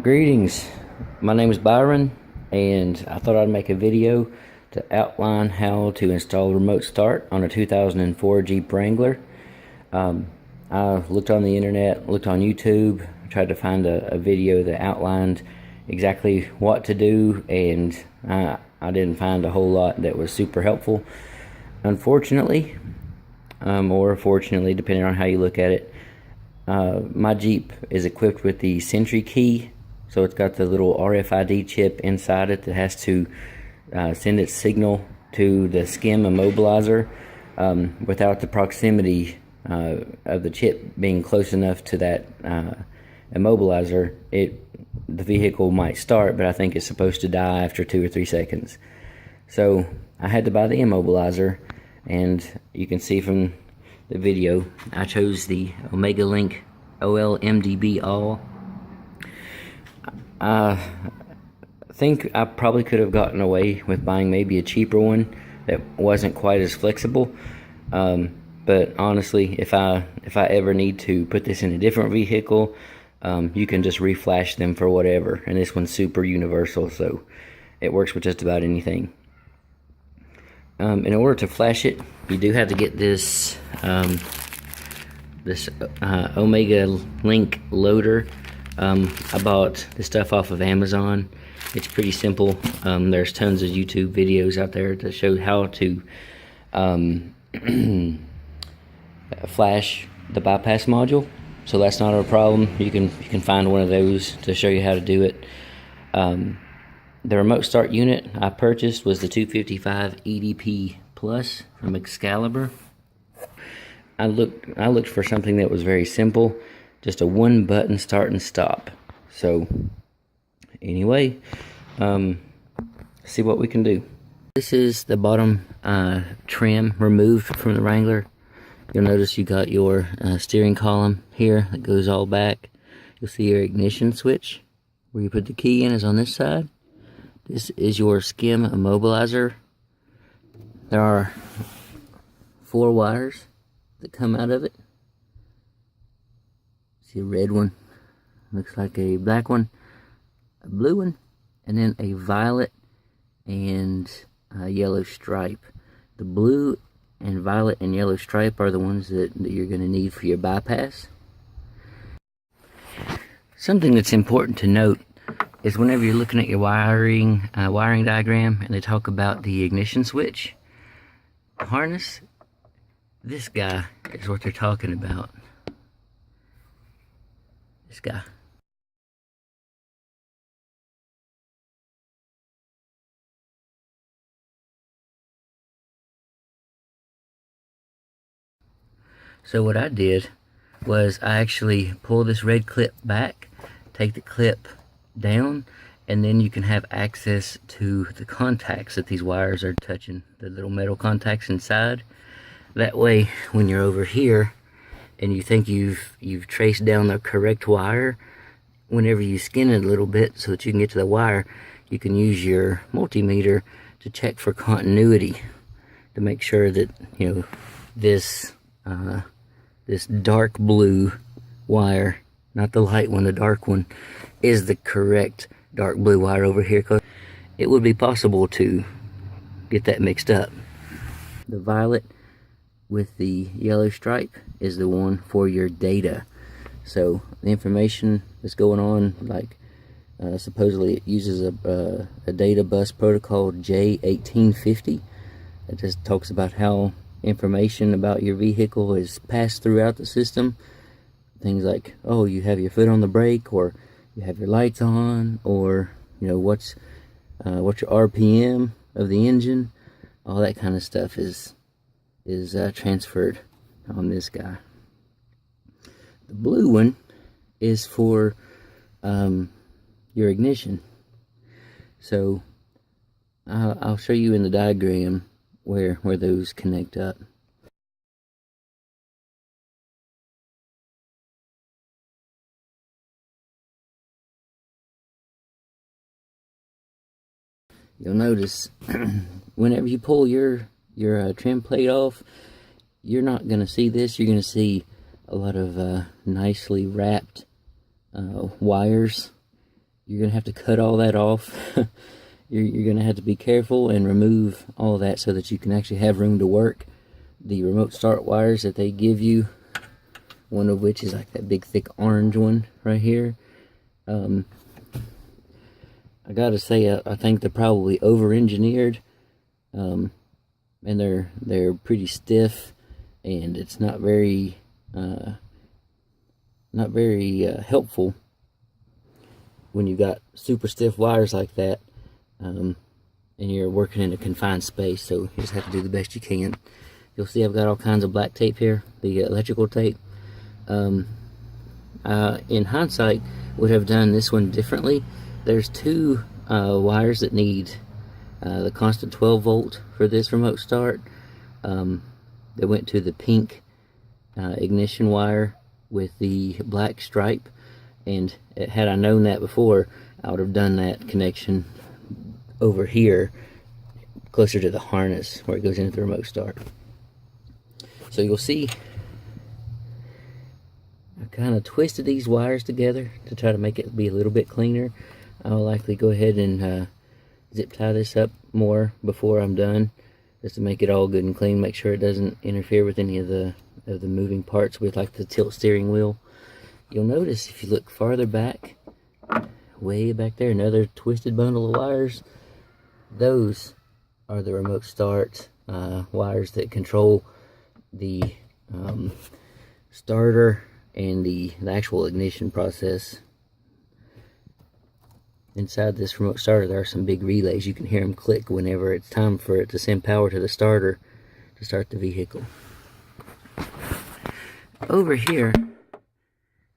Greetings, my name is Byron, and I thought I'd make a video to outline how to install remote start on a 2004 Jeep Wrangler. I looked on the internet, looked on YouTube, tried to find a video that outlined exactly what to do, and I didn't find a whole lot that was super helpful. Unfortunately, or fortunately, depending on how you look at it, my Jeep is equipped with the Sentry key. So it's got the little RFID chip inside it that has to send its signal to the skim immobilizer without the proximity of the chip being close enough to that immobilizer. The vehicle might start, but I think it's supposed to die after 2 or 3 seconds. So I had to buy the immobilizer, and you can see from the video I chose the Omega Link OLMDB All. I think I probably could have gotten away with buying maybe a cheaper one that wasn't quite as flexible, but honestly, if I ever need to put this in a different vehicle, you can just reflash them for whatever, and this one's super universal, so it works with just about anything. In order to flash it, you do have to get this Omega Link loader. I bought this stuff off of Amazon. It's pretty simple. There's tons of YouTube videos out there to show how to flash the bypass module, so that's not a problem. You can find one of those to show you how to do it. The remote start unit I purchased was the 255 EDP Plus from Excalibur. I looked for something that was very simple, just a one button start and stop. So anyway, see what we can do. This is the bottom trim removed from the Wrangler. You'll notice you got your steering column here that goes all back. You'll see your ignition switch where you put the key in is on this side. This is your skim immobilizer. There are 4 wires that come out of it. See a red one, looks like a black one, a blue one, and then a violet and a yellow stripe. The blue and violet and yellow stripe are the ones that you're going to need for your bypass. Something that's important to note is whenever you're looking at your wiring diagram and they talk about the ignition switch harness, this guy is what they're talking about. This guy. So what I did was I actually pull this red clip back, take the clip down, and then you can have access to the contacts that these wires are touching, the little metal contacts inside. That way, when you're over here and you think you've traced down the correct wire, whenever you skin it a little bit so that you can get to the wire, you can use your multimeter to check for continuity, to make sure that, you know, this dark blue wire, not the light one, the dark one, is the correct dark blue wire over here, because it would be possible to get that mixed up. The violet with the yellow stripe is the one for your data. So the information that's going on, like supposedly it uses a data bus protocol J1850. It just talks about how information about your vehicle is passed throughout the system. Things like, oh, you have your foot on the brake, or you have your lights on, or, you know, what's your RPM of the engine. All that kind of stuff is transferred on this guy. The blue one is for your ignition. So I'll show you in the diagram where those connect up. You'll notice whenever you pull your trim plate off, you're not going to see this. You're going to see a lot of nicely wrapped wires you're gonna have to cut all that off. You're gonna have to be careful and remove all that so that you can actually have room to work. The remote start wires that they give you, one of which is like that big thick orange one right here. I gotta say, I think they're probably over-engineered, and they're pretty stiff, and it's not very helpful when you've got super stiff wires like that, and you're working in a confined space. So you just have to do the best you can. You'll see I've got all kinds of black tape here, the electrical tape. In hindsight, would have done this one differently. There's two wires that need the constant 12 volt for this remote start. They went to the pink ignition wire with the black stripe, and had I known that before, I would have done that connection over here closer to the harness where it goes into the remote start. So you'll see I kind of twisted these wires together to try to make it be a little bit cleaner. I'll likely go ahead and zip tie this up more before I'm done, just to make it all good and clean, make sure it doesn't interfere with any of the moving parts with like the tilt steering wheel. You'll notice if you look farther back, way back there, another twisted bundle of wires. Those are the remote start wires that control the starter and the actual ignition process. Inside this remote starter, there are some big relays. You can hear them click whenever it's time for it to send power to the starter to start the vehicle. Over here,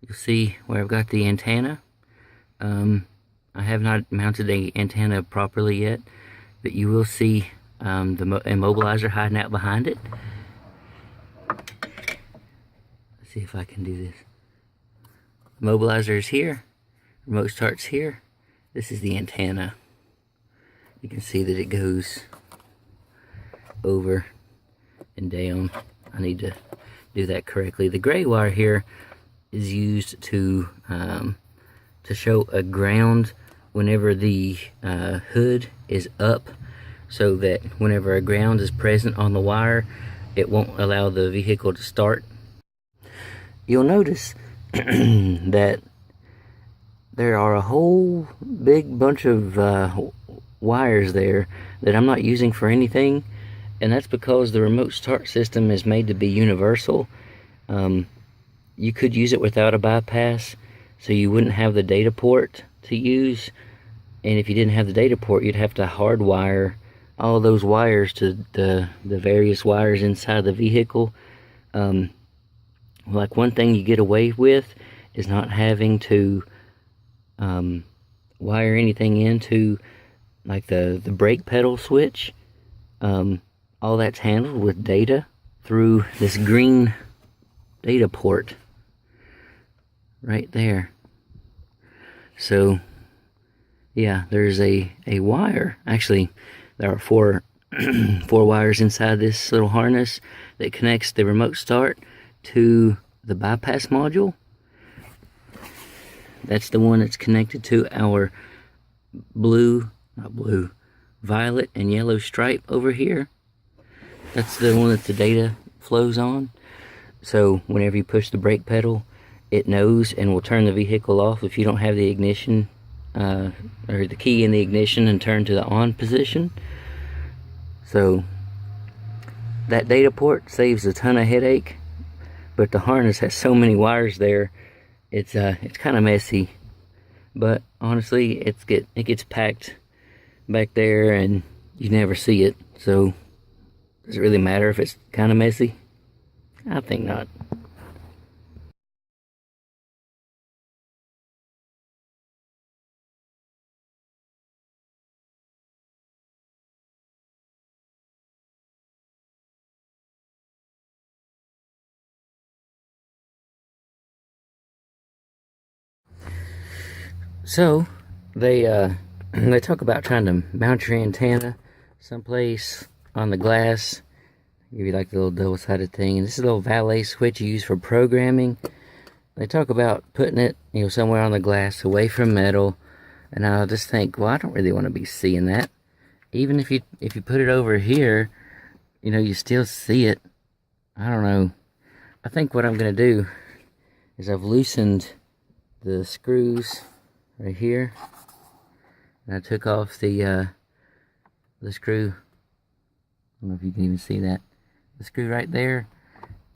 you'll see where I've got the antenna. I have not mounted the antenna properly yet, but you will see the immobilizer hiding out behind it. Let's see if I can do this. Immobilizer is here. Remote start's here. This is the antenna. You can see that it goes over and down. I need to do that correctly. The gray wire here is used to show a ground whenever the hood is up, so that whenever a ground is present on the wire, it won't allow the vehicle to start. You'll notice that there are a whole big bunch of wires there that I'm not using for anything, and that's because the remote start system is made to be universal. You could use it without a bypass, so you wouldn't have the data port to use, and if you didn't have the data port, you'd have to hardwire all those wires to the various wires inside the vehicle. Like, one thing you get away with is not having to wire anything into like the brake pedal switch. All that's handled with data through this green data port right there. So yeah, there's a wire. Actually, there are four wires inside this little harness that connects the remote start to the bypass module. That's the one that's connected to our violet and yellow stripe over here. That's the one that the data flows on. So whenever you push the brake pedal, it knows and will turn the vehicle off if you don't have the ignition or the key in the ignition and turn to the on position. So that data port saves a ton of headache, but the harness has so many wires there, it's kind of messy. But honestly, it gets packed back there and you never see it. So does it really matter if it's kind of messy? I think not. So they talk about trying to mount your antenna someplace on the glass. Give you like the little double-sided thing. This is a little valet switch you use for programming. They talk about putting it, somewhere on the glass, away from metal, And I just think, well, I don't really want to be seeing that. Even if you put it over here, you know, you still see it. I don't know. I think what I'm gonna do is I've loosened the screws right here, and I took off the screw. I don't know if you can even see that. The screw right there.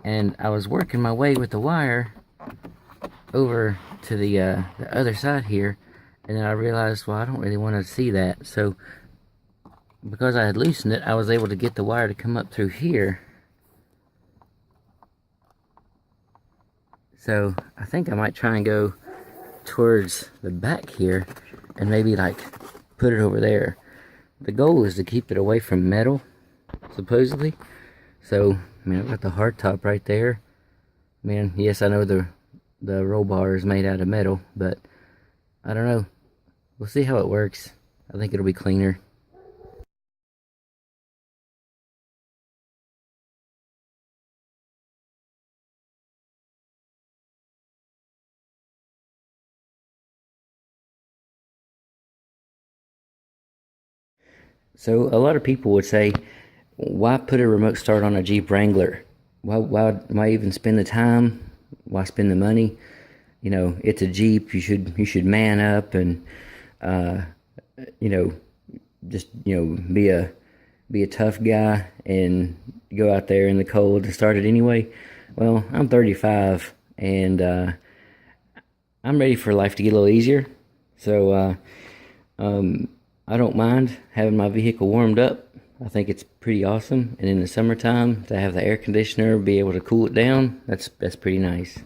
And I was working my way with the wire over to the other side here, and then I realized, well, I don't really want to see that. So because I had loosened it, I was able to get the wire to come up through here. So I think I might try and go towards the back here and maybe like put it over there. The goal is to keep it away from metal, supposedly. So, I mean, I've got the hard top right there. Man, yes, I know the roll bar is made out of metal, but I don't know. We'll see how it works. I think it'll be cleaner. So a lot of people would say, why put a remote start on a Jeep Wrangler? Why even spend the time? Why spend the money? You know, it's a Jeep. You should man up and you know, just, you know, be a tough guy and go out there in the cold and start it anyway. Well, I'm 35 and I'm ready for life to get a little easier. So I don't mind having my vehicle warmed up. I think it's pretty awesome. And in the summertime, to have the air conditioner be able to cool it down, that's pretty nice.